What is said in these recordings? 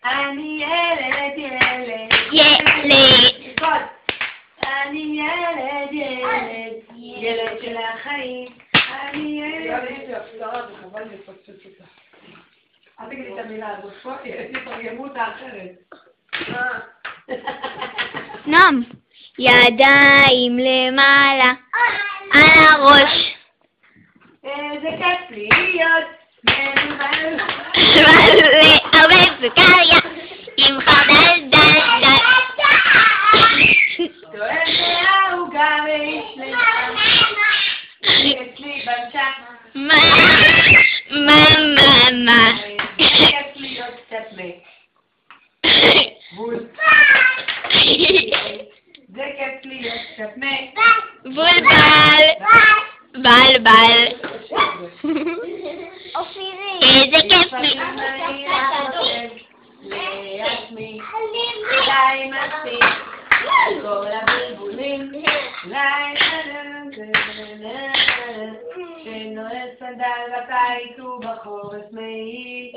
אני ילד, ילד. אני ילד, ילד. ילד של החיים. אני ילד. וחבל לפצץ אותה. אל תגידי את המילה הזאת, תתרגמו אותה אחרת. נועם, ידיים למעלה, על הראש. איזה כיף להיות מבולבל. הרבה סוכריה, עם חרדל דל דל. טוען מהעוגה ואצלך. אצלי בנצ'ה. מה? זה כיף להיות קצת בול. זה כיף להיות קצת בולבל. בלבל. אופירי. איזה כיף לי. לעצמי, די מספיק, כל הבלבולים, שנועד סנדל בקיץ ובחורף מעיל,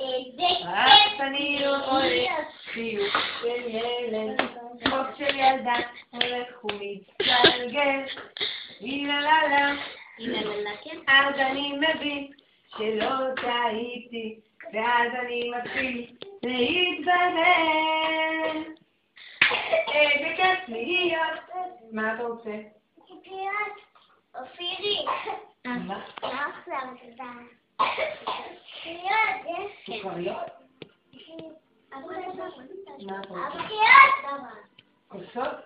רק אני לא רואה חיוך של ילד, חוק של ילדה, הולך ומתגלגל, איללה, אז אני מבין שלא טעיתי, ואז אני מתחיל להתבלבל. איזה כיף להיות. מה אתה רוצה? אופירי. מה? סוכריות? מה אתה רוצה? כוסות?